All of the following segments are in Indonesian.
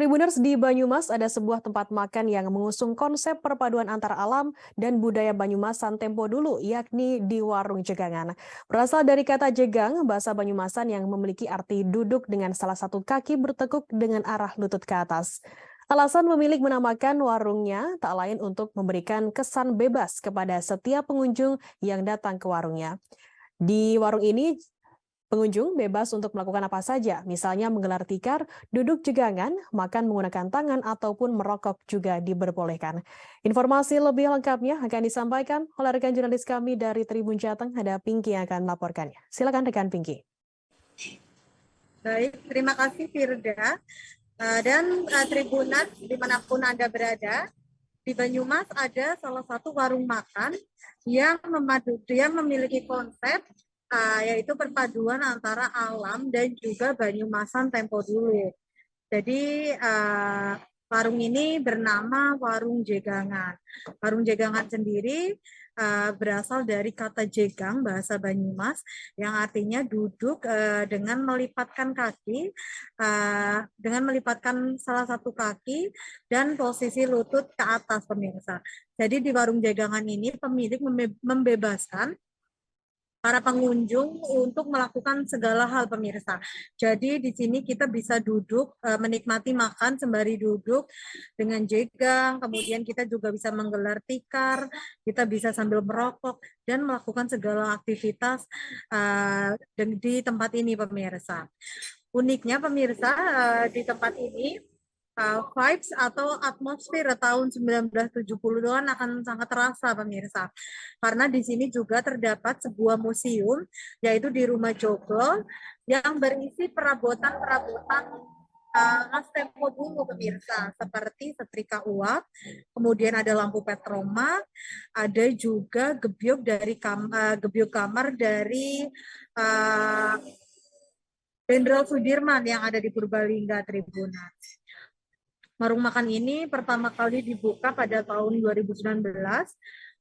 Tribuners di Banyumas ada sebuah tempat makan yang mengusung konsep perpaduan antara alam dan budaya Banyumasan tempo dulu, yakni di Warung Jegangan. Berasal dari kata jegang, bahasa Banyumasan yang memiliki arti duduk dengan salah satu kaki bertekuk dengan arah lutut ke atas. Alasan pemilik menamakan warungnya tak lain untuk memberikan kesan bebas kepada setiap pengunjung yang datang ke warungnya. Di warung ini, pengunjung bebas untuk melakukan apa saja, misalnya menggelar tikar, duduk jegangan, makan menggunakan tangan, ataupun merokok juga diperbolehkan. Informasi lebih lengkapnya akan disampaikan oleh rekan jurnalis kami dari Tribun Jateng, ada Pinky yang akan melaporkannya. Silakan rekan Pinky. Baik, terima kasih Firda. Dan Tribunas dimanapun Anda berada, di Banyumas ada salah satu warung makan yang memiliki konsep yaitu perpaduan antara alam dan juga Banyumasan tempo dulu. Jadi warung ini bernama Warung Jegangan. Warung Jegangan sendiri berasal dari kata jegang bahasa Banyumas yang artinya duduk dengan melipatkan kaki, dengan melipatkan salah satu kaki dan posisi lutut ke atas pemirsa. Jadi di Warung Jegangan ini pemilik membebaskan para pengunjung untuk melakukan segala hal pemirsa. Jadi di sini kita bisa duduk menikmati makan sembari duduk dengan jegang, kemudian kita juga bisa menggelar tikar, kita bisa sambil merokok dan melakukan segala aktivitas di tempat ini pemirsa. Uniknya pemirsa di tempat ini vibes atau atmosfer tahun 1970-an akan sangat terasa pemirsa. Karena di sini juga terdapat sebuah museum yaitu di Rumah Joglo yang berisi perabotan-perabotan khas tempo dulu pemirsa, seperti setrika uap, kemudian ada lampu petroma, ada juga gebyuk kamar dari Jenderal Sudirman yang ada di Purbalingga Tribunas. Warung makan ini pertama kali dibuka pada tahun 2019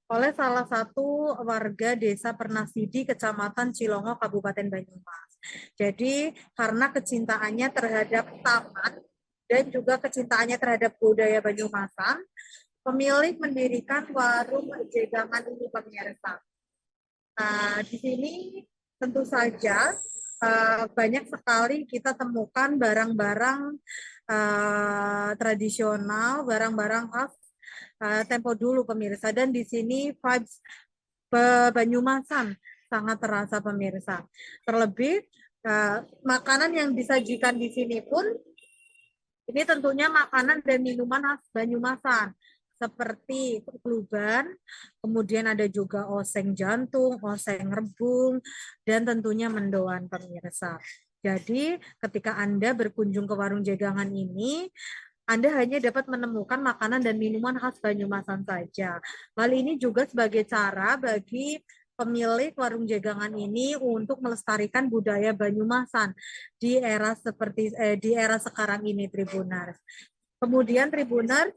oleh salah satu warga Desa Pernasidi, Kecamatan Cilongo, Kabupaten Banyumas. Jadi karena kecintaannya terhadap taman dan juga kecintaannya terhadap budaya Banyumasan, pemilik mendirikan warung jegangan ini pemirsa. Di sini tentu saja banyak sekali kita temukan barang-barang tradisional, barang-barang khas tempo dulu pemirsa. Dan di sini vibes Banyumasan sangat terasa pemirsa. Terlebih makanan yang disajikan di sini pun ini tentunya makanan dan minuman khas Banyumasan seperti kluban, kemudian ada juga oseng jantung, oseng rebung, dan tentunya mendoan pemirsa. Jadi ketika Anda berkunjung ke warung jegangan ini, Anda hanya dapat menemukan makanan dan minuman khas Banyumasan saja. Hal ini juga sebagai cara bagi pemilik warung jegangan ini untuk melestarikan budaya Banyumasan di era sekarang ini Tribuners. Kemudian Tribuners,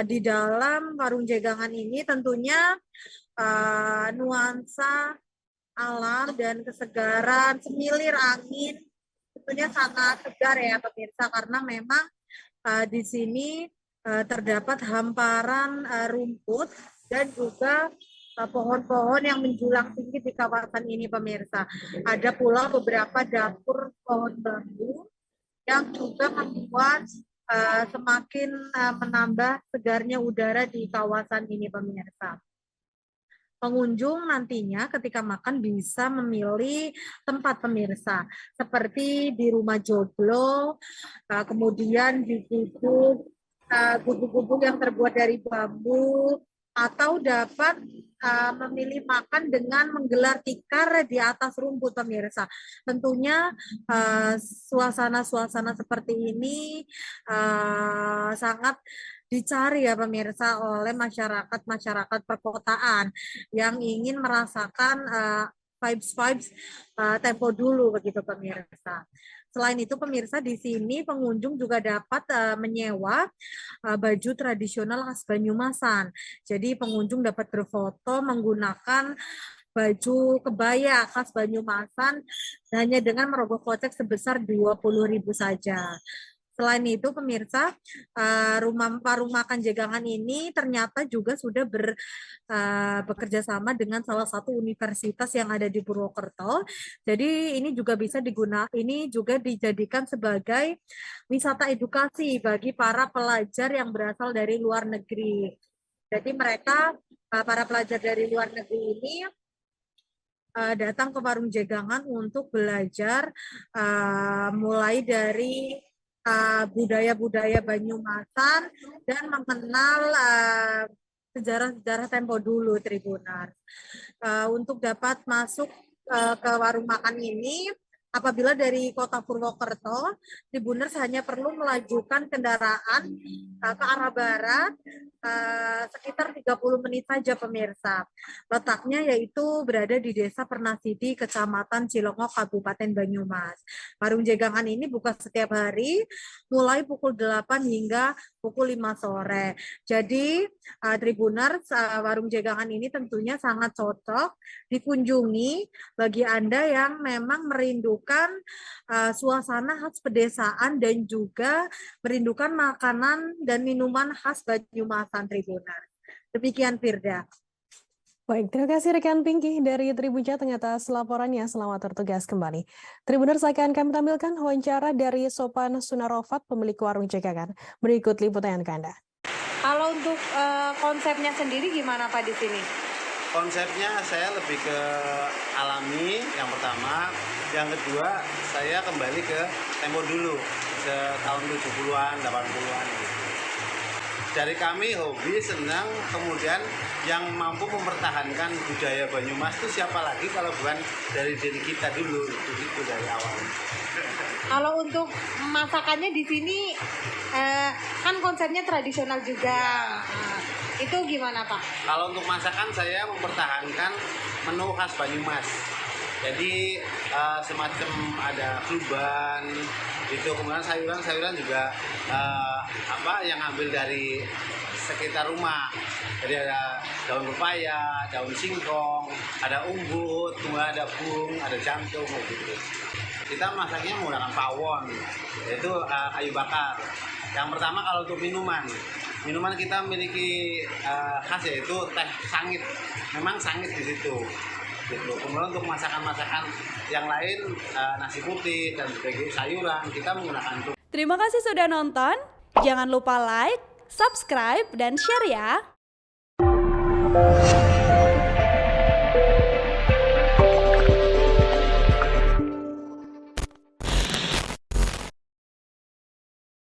di dalam warung jegangan ini tentunya nuansa alam dan kesegaran, semilir angin tentunya sangat segar ya pemirsa, karena memang di sini terdapat hamparan rumput dan juga pohon-pohon yang menjulang tinggi di kawasan ini pemirsa. Ada pula beberapa dapur pohon bambu yang juga membuat semakin menambah segarnya udara di kawasan ini pemirsa. Pengunjung nantinya ketika makan bisa memilih tempat pemirsa, seperti di Rumah Joglo, kemudian di gubuk-gubuk yang terbuat dari bambu, atau dapat memilih makan dengan menggelar tikar di atas rumput pemirsa. Tentunya suasana-suasana seperti ini sangat dicari ya pemirsa oleh masyarakat perkotaan yang ingin merasakan vibes tempo dulu begitu pemirsa. Selain itu pemirsa, di sini pengunjung juga dapat menyewa baju tradisional khas Banyumasan. Jadi pengunjung dapat berfoto menggunakan baju kebaya khas Banyumasan hanya dengan merogoh kocek sebesar 20.000 saja. Selain itu pemirsa, warung makan Jegangan ini ternyata juga sudah bekerja sama dengan salah satu universitas yang ada di Purwokerto. Jadi ini juga dijadikan sebagai wisata edukasi bagi para pelajar yang berasal dari luar negeri. Jadi para pelajar dari luar negeri ini datang ke warung Jegangan untuk belajar mulai dari budaya-budaya Banyumasan dan mengenal sejarah-sejarah tempo dulu Tribunars. Untuk dapat masuk ke warung makan ini, apabila dari kota Purwokerto, Tribuners hanya perlu melajukan kendaraan ke arah barat sekitar 30 menit saja pemirsa. Letaknya yaitu berada di Desa Pernasidi, Kecamatan Cilongok, Kabupaten Banyumas. Warung Jegangan ini buka setiap hari mulai pukul 8 hingga pukul 5 sore. Jadi Tribuners, warung Jegangan ini tentunya sangat cocok dikunjungi bagi Anda yang memang merindukan suasana khas pedesaan dan juga merindukan makanan dan minuman khas Banyumasan Tribuners. Demikian Firda. Baik, terima kasih rekan Pinky dari Tribun Jateng atas laporannya. Selamat bertugas kembali. Tribuners, akan kami tampilkan wawancara dari Sopan Sunarofat, pemilik warung Jegangan. Berikut liputan ke Anda. Kalau untuk konsepnya sendiri gimana Pak di sini? Konsepnya saya lebih ke alami yang pertama, yang kedua saya kembali ke tempo dulu, ke tahun 70-an, 80-an gitu. Dari kami hobi, senang, kemudian yang mampu mempertahankan budaya Banyumas itu siapa lagi kalau bukan dari diri kita dulu, itu dari awal. Kalau untuk masakannya di sini kan konsepnya tradisional juga. Nah, itu gimana Pak? Kalau untuk masakan saya mempertahankan menu khas Banyumas. Jadi semacam ada kluban itu, kemudian sayuran juga yang ambil dari sekitar rumah. Jadi ada daun pepaya, daun singkong, ada umbut, kemudian ada bung, ada jantung gitu. Kita masaknya menggunakan pawon, yaitu kayu bakar. Yang pertama kalau untuk minuman kita memiliki khas yaitu teh sangit. Memang sangit di situ. Gitu. Kemudian untuk masakan-masakan yang lain, nasi putih dan sebagainya, sayuran, kita menggunakan itu. Terima kasih sudah nonton. Jangan lupa like, subscribe, dan share ya.